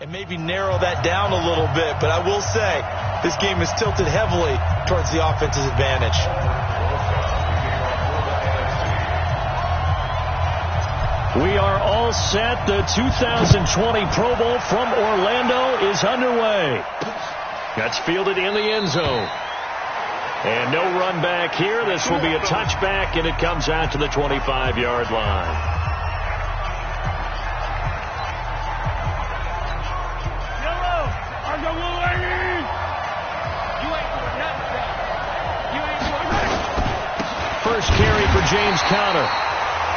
and maybe narrow that down a little bit. But I will say, this game is tilted heavily towards the offense's advantage. We are all set. The 2020 Pro Bowl from Orlando is underway. That's fielded in the end zone. And no run back here. This will be a touchback, and it comes out to the 25-yard line. First carry for James Conner.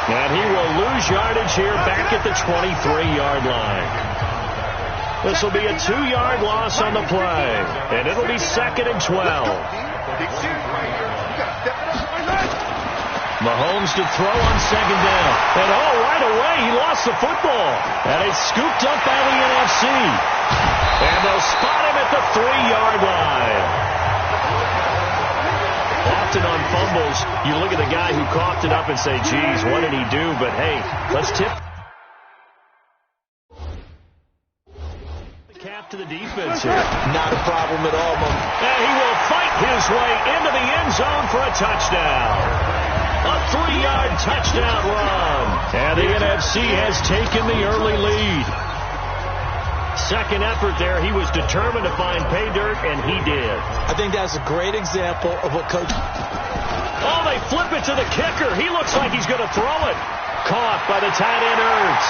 And he will lose yardage here back at the 23-yard line. This will be a 2-yard loss on the play. And it'll be 2nd and 12. Mahomes to throw on 2nd down. And right away he lost the football. And it's scooped up by the NFC. And they'll spot him at the 3-yard line. Often on fumbles, you look at the guy who coughed it up and say, geez, what did he do? But, hey, let's tip the cap to the defense here. Not a problem at all, Mom. And he will fight his way into the end zone for a touchdown. A 3-yard touchdown run. And the NFC has taken the early lead. Second effort there, he was determined to find pay dirt, and he did. I think that's a great example of what Coach... Oh, they flip it to the kicker. He looks like he's going to throw it. Caught by the tight end, Ertz.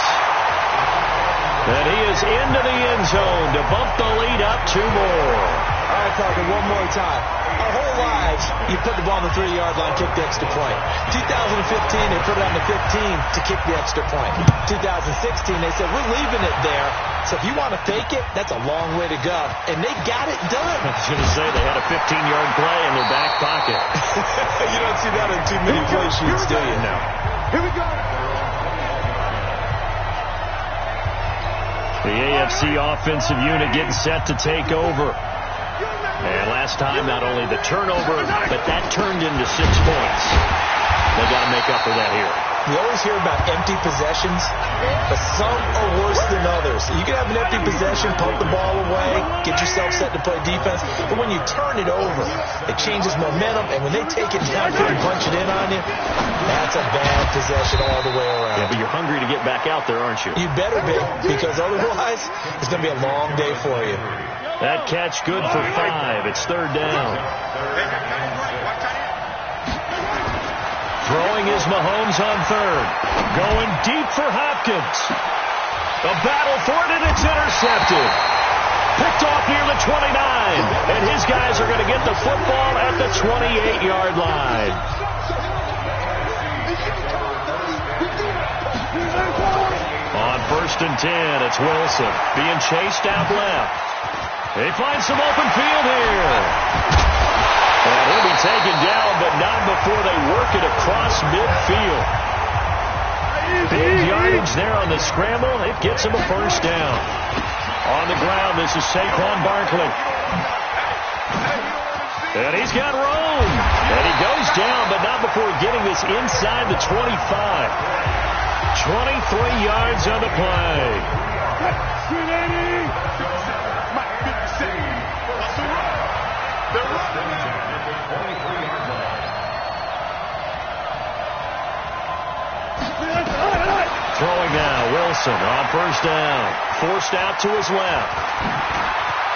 And he is into the end zone to bump the lead up 2 more. All right, Parker, one more time. Our whole lives, you put the ball on the 3-yard line, kick the extra point. 2015, they put it on the 15 to kick the extra point. 2016, they said, we're leaving it there. So if you want to fake it, that's a long way to go. And they got it done. I was going to say, they had a 15-yard play in their back pocket. You don't see that in too many play sheets, do you? No. Here we go. The AFC offensive unit getting set to take over. And last time, not only the turnover, but that turned into 6 points. They got to make up for that here. We always hear about empty possessions, but some are worse than others. You can have an empty possession, pump the ball away, get yourself set to play defense, but when you turn it over, it changes momentum, and when they take it downfield and punch it in on you, that's a bad possession all the way around. Yeah, but you're hungry to get back out there, aren't you? You better be, because otherwise, it's going to be a long day for you. That catch good for 5. It's 3rd down. Throwing is Mahomes on 3rd. Going deep for Hopkins. A battle for it, and it's intercepted. Picked off near the 29. And his guys are going to get the football at the 28-yard line. On 1st and 10, it's Wilson being chased out left. They find some open field here. And he'll be taken down, but not before they work it across midfield. Big yardage there on the scramble. It gets him a 1st down. On the ground, this is Saquon Barkley. And he's got room. And he goes down, but not before getting this inside the 25. 23 yards on the play. Throwing now, Wilson on 1st down. Forced out to his left.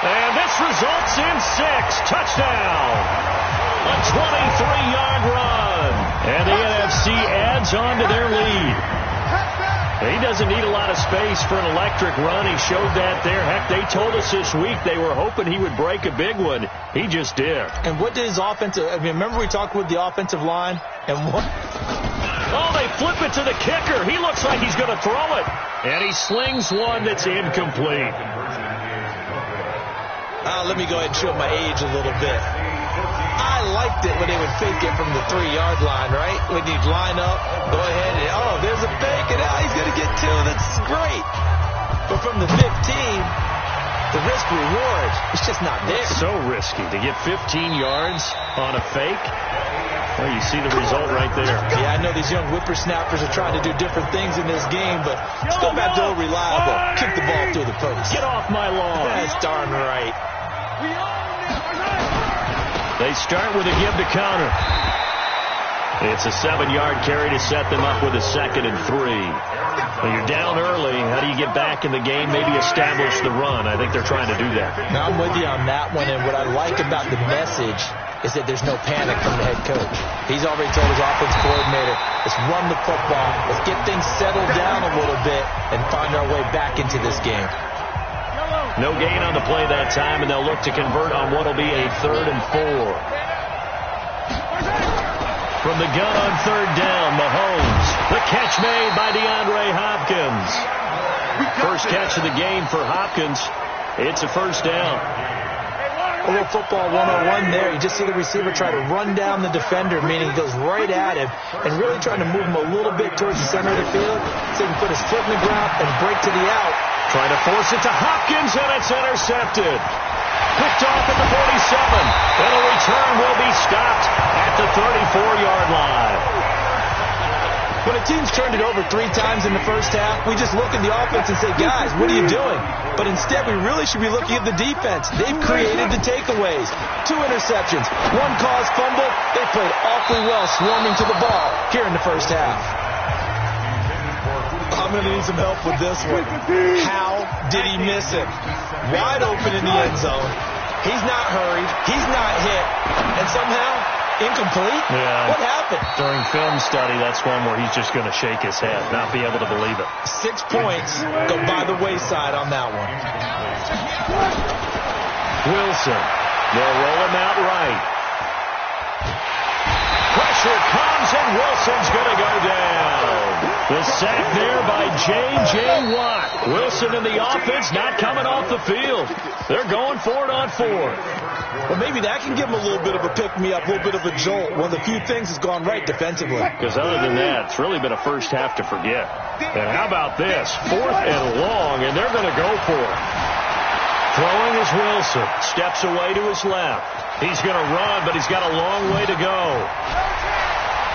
And this results in 6. Touchdown. A 23-yard run. And the NFC adds on to their lead. He doesn't need a lot of space for an electric run. He showed that there. Heck, they told us this week they were hoping he would break a big one. He just did. And what did his offensive... I mean, remember we talked with the offensive line? And what... Oh, they flip it to the kicker. He looks like he's going to throw it. And he slings one that's incomplete. Let me go ahead and show my age a little bit. I liked it when they would fake it from the 3-yard line, right? When you'd line up, go ahead and, oh, there's a fake, and now he's going to get 2. That's great. But from the 15, The risk-reward is just not there. It's so risky to get 15 yards on a fake. Well, you see the result right there. Yeah, I know these young whippersnappers are trying to do different things in this game, but let's go back to old reliable. Kick the ball through the post. Get off my lawn. That's darn right. They start with a give to counter. It's a 7-yard carry to set them up with a 2nd and 3. Well, you're down early. How do you get back in the game? Maybe establish the run. I think they're trying to do that. Now, I'm with you on that one, and what I like about the message is that there's no panic from the head coach. He's already told his offense coordinator, let's run the football, let's get things settled down a little bit, and find our way back into this game. No gain on the play that time, and they'll look to convert on what will be a 3rd and 4. From the gun on 3rd down, Mahomes. The catch made by DeAndre Hopkins. First catch of the game for Hopkins. It's a 1st down. A little football 101 there. You just see the receiver try to run down the defender, meaning he goes right at him and really trying to move him a little bit towards the center of the field so he can put his foot in the ground and break to the out. Trying to force it to Hopkins, and it's intercepted. Picked off at the 47, and a return will be stopped at the 34-yard line. When a team's turned it over 3 times in the first half, we just look at the offense and say, guys, what are you doing? But instead, we really should be looking at the defense. They've created the takeaways. 2 interceptions, 1 caused fumble. They played awfully well swarming to the ball here in the first half. I'm going to need some help with this one. How did he miss it? Wide open in the end zone. He's not hurried. He's not hit. And somehow, incomplete? Yeah. What happened? During film study, that's one where he's just going to shake his head, not be able to believe it. 6 points go by the wayside on that one. Wilson. They'll roll him out right. Pressure comes, and Wilson's going to go down. The sack there by J.J. Watt. Wilson and the offense not coming off the field. They're going for it on 4th. Well, maybe that can give him a little bit of a pick-me-up, a little bit of a jolt. One of the few things that's gone right defensively. Because other than that, it's really been a first half to forget. And how about this? 4th and long, and they're going to go for it. Throwing is Wilson. Steps away to his left. He's going to run, but he's got a long way to go.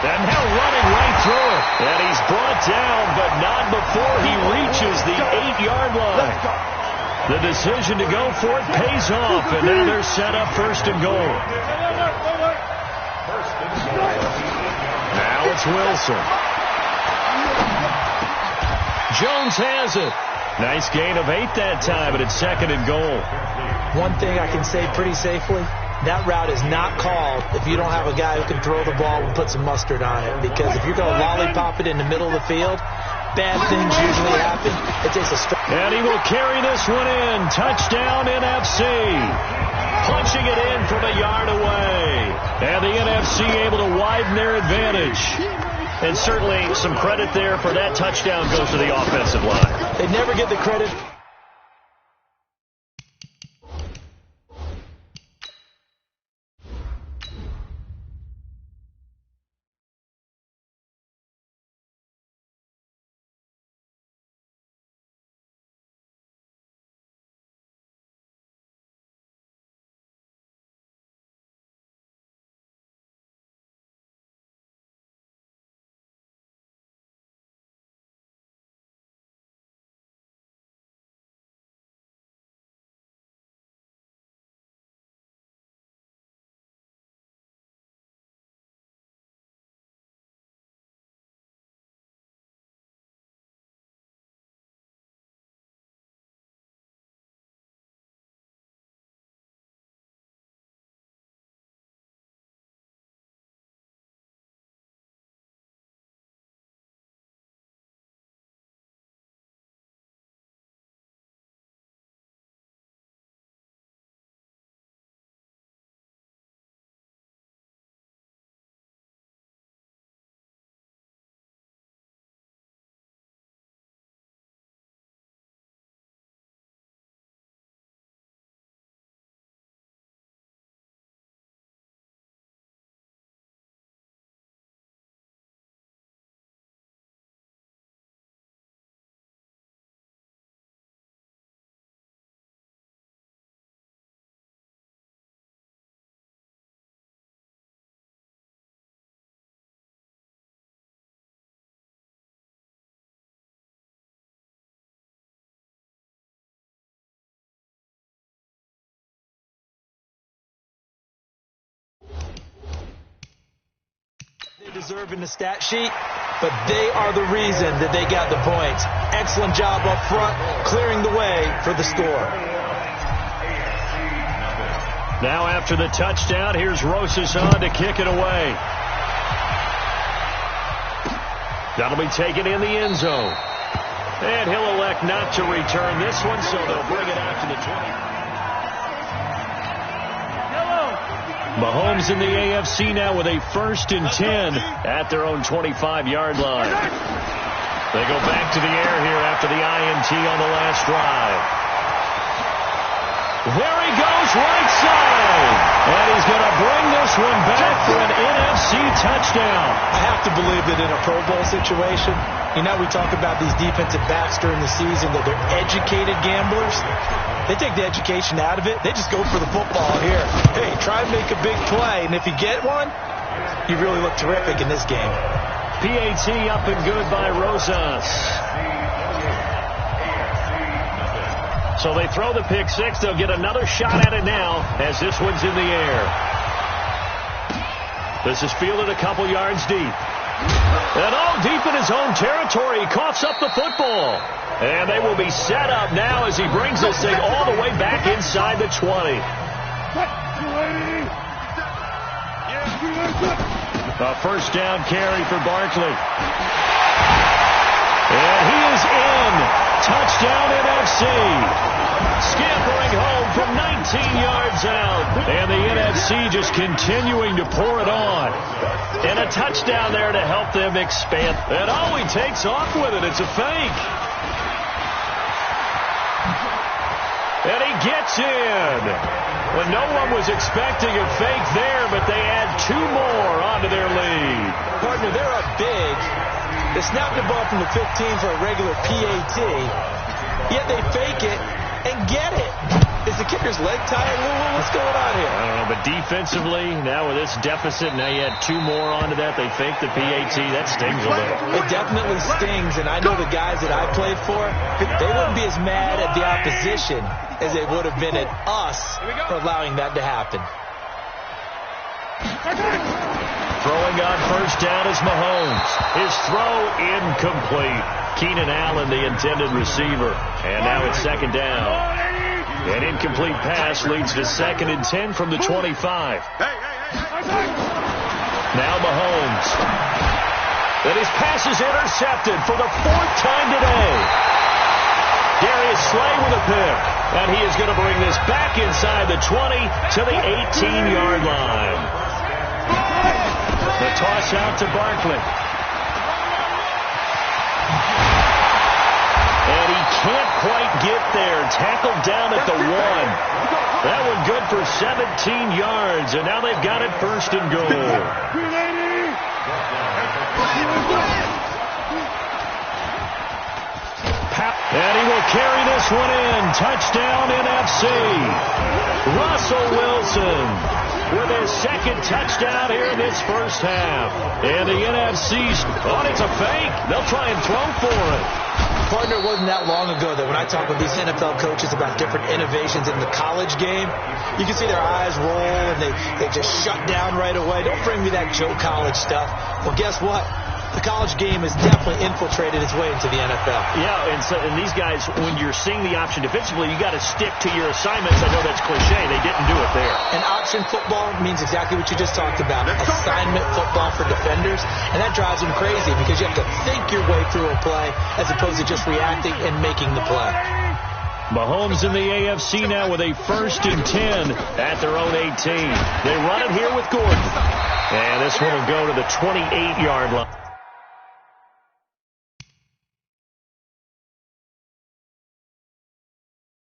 And now running right through it. And he's brought down, but not before he reaches the 8-yard line. The decision to go for it pays off, and now they're set up 1st and goal. Now it's Wilson. Jones has it. Nice gain of 8 that time, but it's 2nd and goal. One thing I can say pretty safely, that route is not called if you don't have a guy who can throw the ball and put some mustard on it. Because if you're going to lollipop it in the middle of the field, bad things usually happen. It takes a strong. And he will carry this one in. Touchdown, NFC. Punching it in from a yard away. And the NFC able to widen their advantage. And certainly some credit there for that touchdown goes to the offensive line. They never get the credit. deserved in the stat sheet, but they are the reason that they got the points. Excellent job up front, clearing the way for the score. Now after the touchdown, here's Rosas on to kick it away. That'll be taken in the end zone. And he'll elect not to return this one, so they'll bring it out to the 20. Mahomes in the AFC now with a 1st and 10 at their own 25-yard line. They go back to the air here after the INT on the last drive. There he goes, right side. And he's going to bring this one back for an NFC touchdown. I have to believe that in a Pro Bowl situation, you know, we talk about these defensive backs during the season, that they're educated gamblers. They take the education out of it. They just go for the football here. Hey, try and make a big play, and if you get one, you really look terrific in this game. PAT up and good by Rosas. So they throw the pick six. They'll get another shot at it now as this one's in the air. This is fielded a couple yards deep. And all deep in his own territory. He coughs up the football. And they will be set up now as he brings this thing all the way back inside the 20. A first down carry for Barkley. And he is in. Touchdown NFC. Scampering home from 19 yards out. And the NFC just continuing to pour it on. And a touchdown there to help them expand. And oh, he takes off with it. It's a fake. And he gets in. Well, no one was expecting a fake there, but they add 2 more onto their lead. Partner, they're up big. They snapped the ball from the 15 for a regular PAT, yet they fake it and get it. Is the kicker's leg tired? What's going on here? I don't know, but defensively, now with this deficit, now you add 2 more onto that. They fake the PAT. That stings a little. It definitely stings, and I know the guys that I played for, they wouldn't be as mad at the opposition as they would have been at us for allowing that to happen. Throwing on first down is Mahomes. His throw incomplete. Keenan Allen, the intended receiver. And now it's second down. An incomplete pass leads to 2nd and 10 from the 25. Now Mahomes. And his pass is intercepted for the 4th time today. Darius Slay with a pick. And he is going to bring this back inside the 20 to the 18-yard line. The toss out to Barkley. And he can't quite get there. Tackled down at the 1. That one good for 17 yards. And now they've got it 1st and goal. And he will carry this one in. Touchdown NFC. Russell Wilson with his 2nd touchdown here in this first half. And the NFC's, it's a fake. They'll try and throw for it. Partner, it wasn't that long ago that when I talk with these NFL coaches about different innovations in the college game, you can see their eyes roll and they just shut down right away. Don't bring me that Joe College stuff. Well, guess what? The college game has definitely infiltrated its way into the NFL. Yeah, and these guys, when you're seeing the option defensively, you got to stick to your assignments. I know that's cliche. They didn't do it there. And option football means exactly what you just talked about. Assignment football for defenders. And that drives them crazy because you have to think your way through a play as opposed to just reacting and making the play. Mahomes in the AFC now with a 1st and 10 at their own 18. They run it here with Gordon. And this one will go to the 28-yard line.